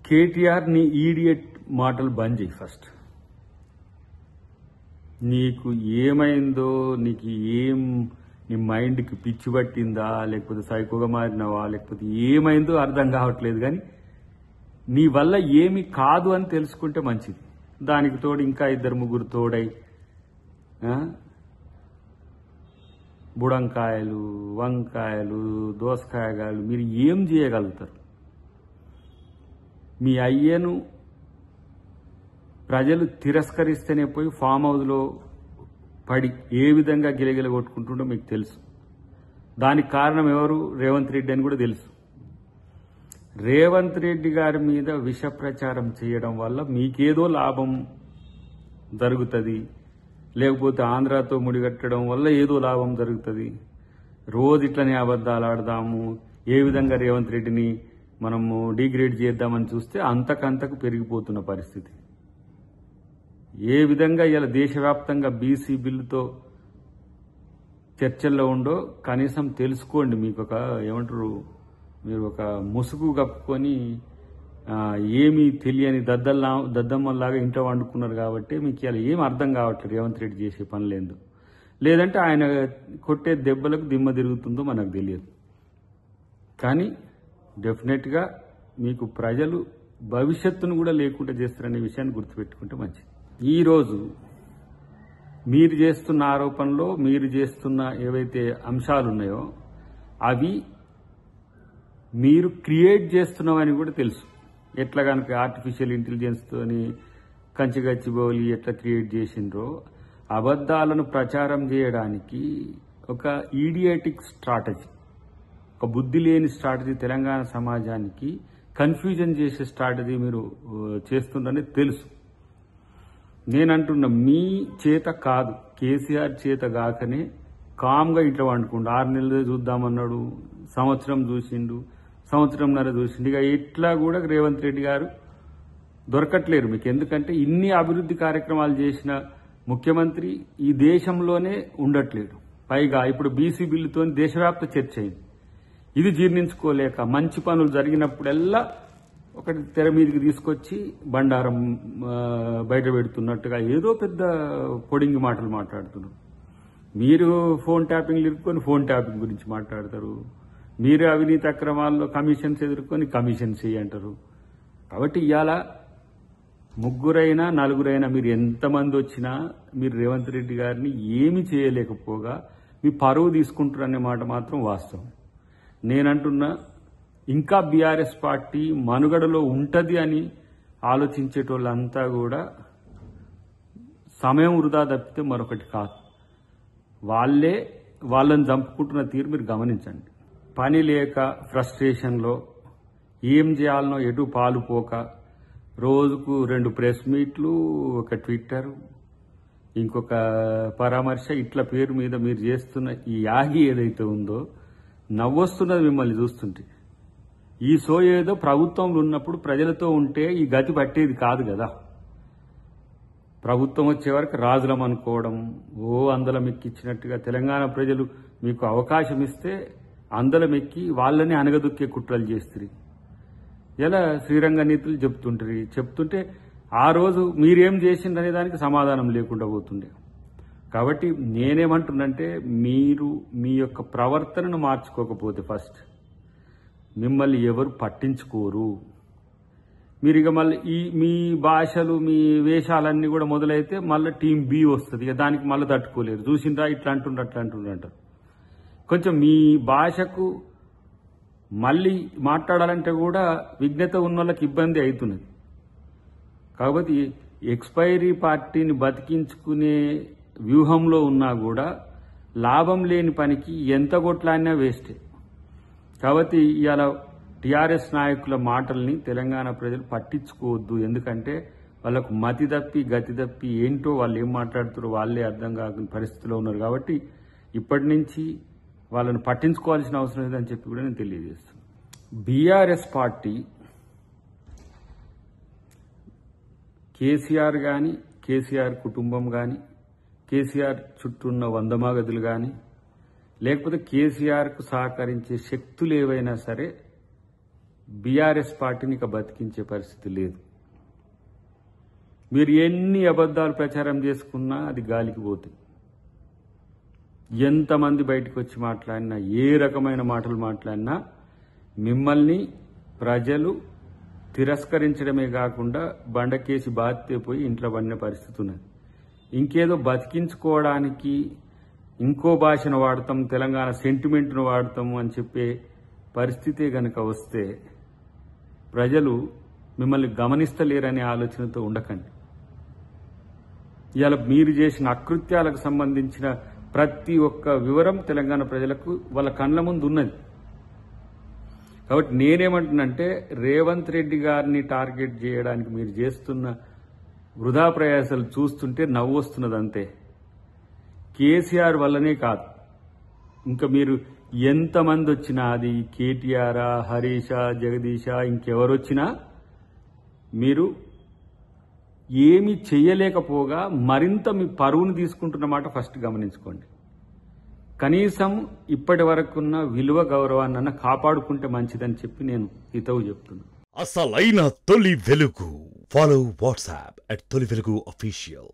కేటీఆర్ నీ ఈడియట్ మాటలు బంద్ చేయి ఫస్ట్. నీకు ఏమైందో, నీకు నీ మైండ్కి పిచ్చి పట్టిందా, లేకపోతే సైకోగా మారినవా, లేకపోతే ఏమైందో అర్థం కావట్లేదు. కానీ నీ వల్ల ఏమి కాదు అని తెలుసుకుంటే మంచిది. దానికి తోడు ఇంకా 2-3 తోడై బుడంకాయలు, వంకాయలు, దోసకాయగాయలు మీరు ఏం చేయగలుగుతారు? మీ అయ్యను ప్రజలు తిరస్కరిస్తేనే పోయి ఫామ్ హౌస్లో పడి ఏ విధంగా గిలగిల కొట్టుకుంటుండో మీకు తెలుసు. దానికి కారణం ఎవరు? రేవంత్ రెడ్డి అని కూడా తెలుసు. రేవంత్ రెడ్డి గారి మీద విష ప్రచారం చేయడం వల్ల మీకేదో లాభం జరుగుతుంది, లేకపోతే ఆంధ్రాతో ముడిగట్టడం వల్ల ఏదో లాభం జరుగుతుంది. రోజు ఇట్లనే అబద్ధాలు ఆడదాము, ఏ విధంగా రేవంత్ రెడ్డిని మనము డిగ్రేడ్ చేద్దామని చూస్తే అంతకంతకు పెరిగిపోతున్న పరిస్థితి. ఏ విధంగా ఇలా దేశవ్యాప్తంగా బీసీ బిల్లుతో చర్చల్లో ఉండో కనీసం తెలుసుకోండి. మీకు ఒక ఏమంటారు, మీరు ఒక ముసుగు కప్పుకొని ఏమీ తెలియని దద్దమ్మల్లాగా ఇంట్లో వండుకున్నారు కాబట్టి మీకు ఇలా ఏం అర్థం కావట్లేదు రేవంత్ రెడ్డి చేసే పనులేందో. లేదంటే ఆయన కొట్టే దెబ్బలకు దిమ్మ తిరుగుతుందో మనకు తెలియదు. కానీ డెఫినెట్గా మీకు ప్రజలు భవిష్యత్తును కూడా లేకుండా చేస్తారనే విషయాన్ని గుర్తుపెట్టుకుంటే మంచిది. ఈరోజు మీరు చేస్తున్న ఆరోపణలో మీరు చేస్తున్న ఏవైతే అంశాలు ఉన్నాయో అవి మీరు క్రియేట్ చేస్తున్నామని కూడా తెలుసు. ఎట్లా కనుక ఆర్టిఫిషియల్ ఇంటెలిజెన్స్తోని కంచిగచ్చిబౌలి ఎట్లా క్రియేట్ చేసిండ్రో అబద్ధాలను ప్రచారం చేయడానికి ఒక ఈడియాటిక్ స్ట్రాటజీ, ఒక బుద్ధి లేని స్ట్రాటజీ, తెలంగాణ సమాజానికి కన్ఫ్యూజన్ చేసే స్ట్రాటజీ మీరు చేస్తుందని తెలుసు. నేనంటున్నా మీ చేత కాదు, కేసీఆర్ చేత కాకనే కామ్గా ఇంట్లో వండుకుండు. 6 నెలలు చూద్దామన్నాడు, సంవత్సరం చూసిండు, సంవత్సరంన్నర చూసిండు. ఇక ఇట్లా కూడా రేవంత్ రెడ్డి గారు దొరకట్లేరు మీకు. ఎందుకంటే ఇన్ని అభివృద్ధి కార్యక్రమాలు చేసిన ముఖ్యమంత్రి ఈ దేశంలోనే ఉండట్లేడు. పైగా ఇప్పుడు బీసీ బిల్లుతో దేశవ్యాప్త చర్చ అయింది. ఇది జీర్ణించుకోలేక మంచి పనులు జరిగినప్పుడల్లా ఒకటి తెర మీదకి తీసుకొచ్చి బండారం బయట పెడుతున్నట్టుగా ఏదో పెద్ద పొడింగి మాటలు మాట్లాడుతున్నారు. మీరు ఫోన్ ట్యాపింగ్లు ఇరుక్కొని ఫోన్ ట్యాపింగ్ గురించి మాట్లాడతారు. మీరు అవినీతి అక్రమాల్లో కమిషన్స్ ఎదుర్కొని కమిషన్స్ అంటారు. కాబట్టి ఇవాళ 3 4 మీరు ఎంతమంది వచ్చినా మీరు రేవంత్ రెడ్డి గారిని ఏమి చేయలేకపోగా మీ పరువు తీసుకుంటారనే మాట మాత్రం వాస్తవం. నేనంటున్నా ఇంకా బీఆర్ఎస్ పార్టీ మనుగడలో ఉంటది అని ఆలోచించేటోళ్ళంతా కూడా సమయం వృధా తప్పితే మరొకటి కాదు. వాళ్ళని చంపుకుంటున్న తీరు మీరు గమనించండి. పని లేక ఫ్రస్ట్రేషన్లో ఏం చేయాలనో ఎటు పాలుపోక రోజుకు 2 ప్రెస్ మీట్లు, ఒక ట్విట్టర్, ఇంకొక పరామర్శ, ఇట్లా పేరు మీద మీరు చేస్తున్న ఈ యాగి ఏదైతే ఉందో నవ్వొస్తున్నది మిమ్మల్ని చూస్తుంటే. ఈ సో ఏదో ప్రభుత్వంలో ఉన్నప్పుడు ప్రజలతో ఉంటే ఈ గతి పట్టేది కాదు కదా. ప్రభుత్వం వచ్చే వరకు రాజులం అనుకోవడం, అందలం ఎక్కిచ్చినట్టుగా తెలంగాణ ప్రజలు మీకు అవకాశం ఇస్తే అందలం ఎక్కి వాళ్ళని అనగదొక్కే కుట్రలు చేస్తారు. ఇలా శ్రీరంగ నీతులు చెప్తుంటే ఆ రోజు మీరేం చేసిందనే దానికి సమాధానం లేకుండా పోతుండే. కాబట్టి నేనేమంటున్నంటే మీరు మీ యొక్క ప్రవర్తనను మార్చుకోకపోతే ఫస్ట్ మిమ్మల్ని ఎవరు పట్టించుకోరు. మీరు ఇక మళ్ళీ మీ భాషలు మీ వేషాలన్నీ కూడా మొదలైతే మళ్ళీ టీం బి వస్తుంది. ఇక దానికి మళ్ళీ తట్టుకోలేరు. చూసిందా ఇట్లా అంటుండ్రు అట్లా అంటారు. కొంచెం మీ భాషకు మళ్ళీ మాట్లాడాలంటే కూడా విఘ్నత ఉన్న వాళ్ళకి ఇబ్బంది అవుతున్నది. కాబట్టి ఎక్స్పైరీ పార్టీని బతికించుకునే వ్యూహంలో ఉన్నా కూడా లాభం లేని పనికి ఎంత కొట్లాడినా వేస్టే. కాబట్టి ఇవాళ టీఆర్ఎస్ నాయకుల మాటల్ని తెలంగాణ ప్రజలు పట్టించుకోవద్దు. ఎందుకంటే వాళ్ళకు మతి తప్పి గతి తప్పి ఏంటో వాళ్ళు ఏం మాట్లాడుతారో వాళ్ళే అర్థం కాని పరిస్థితిలో ఉన్నారు. కాబట్టి ఇప్పటి నుంచి వాళ్ళని పట్టించుకోవాల్సిన అవసరం లేదని చెప్పి కూడా నేను తెలియజేస్తున్నాను. బీఆర్ఎస్ పార్టీ కేసీఆర్ కానీ, కేసీఆర్ కుటుంబం కానీ, కేసీఆర్ చుట్టూ ఉన్న 100 మగదులు కానీ, లేకపోతే కేసీఆర్కు సహకరించే శక్తులు ఏవైనా సరే బీఆర్ఎస్ పార్టీని ఇక బతికించే పరిస్థితి లేదు. మీరు ఎన్ని అబద్ధాలు ప్రచారం చేసుకున్నా అది గాలికి పోతుంది. ఎంతమంది బయటకు వచ్చి మాట్లాడినా, ఏ రకమైన మాటలు మాట్లాడినా మిమ్మల్ని ప్రజలు తిరస్కరించడమే కాకుండా బండకేసి బాధితే పోయి ఇంట్లో పడిన పరిస్థితి ఉన్నది. ఇంకేదో బతికించుకోవడానికి ఇంకో భాషను వాడతాం, తెలంగాణ సెంటిమెంట్ను వాడతాము అని చెప్పే పరిస్థితే గనక వస్తే ప్రజలు మిమ్మల్ని గమనిస్తలేరనే ఆలోచనతో ఉండకండి. ఇవాళ మీరు చేసిన అకృత్యాలకు సంబంధించిన ప్రతి ఒక్క వివరం తెలంగాణ ప్రజలకు వాళ్ళ కళ్ళ ముందు ఉన్నది. కాబట్టి నేనేమంటున్నంటే రేవంత్ రెడ్డి గారిని టార్గెట్ చేయడానికి మీరు చేస్తున్న వృధా ప్రయాసాలు చూస్తుంటే నవ్వు వస్తున్నది అంతే. కేసీఆర్ వల్లనే కాదు, ఇంకా మీరు ఎంతమంది వచ్చినా, అది కేటీఆర్, హరీషా, జగదీషా, ఇంకెవరొచ్చినా మీరు ఏమీ చెయ్యలేకపోగా మరింత మీ పరువును తీసుకుంటున్నమాట ఫస్ట్ గమనించుకోండి. కనీసం ఇప్పటి వరకున్న విలువ గౌరవాన్న కాపాడుకుంటే మంచిదని చెప్పి నేను హితవు చెప్తున్నాను. అసలైన తొలి వెలుగు. ఫాలో వాట్సాప్ @తొలి వెలుగు official.